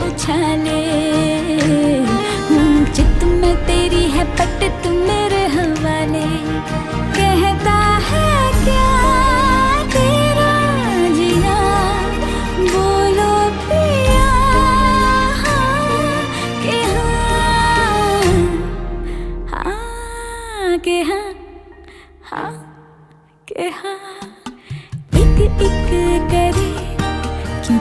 उछाले। चित में तेरी है पट तू मेरे हवाले। कहता है क्या तेरा जिया, बोलो पिया हाँ के हाँ, हाँ के हाँ, हाँ के हाँ। एक एक करे क्यों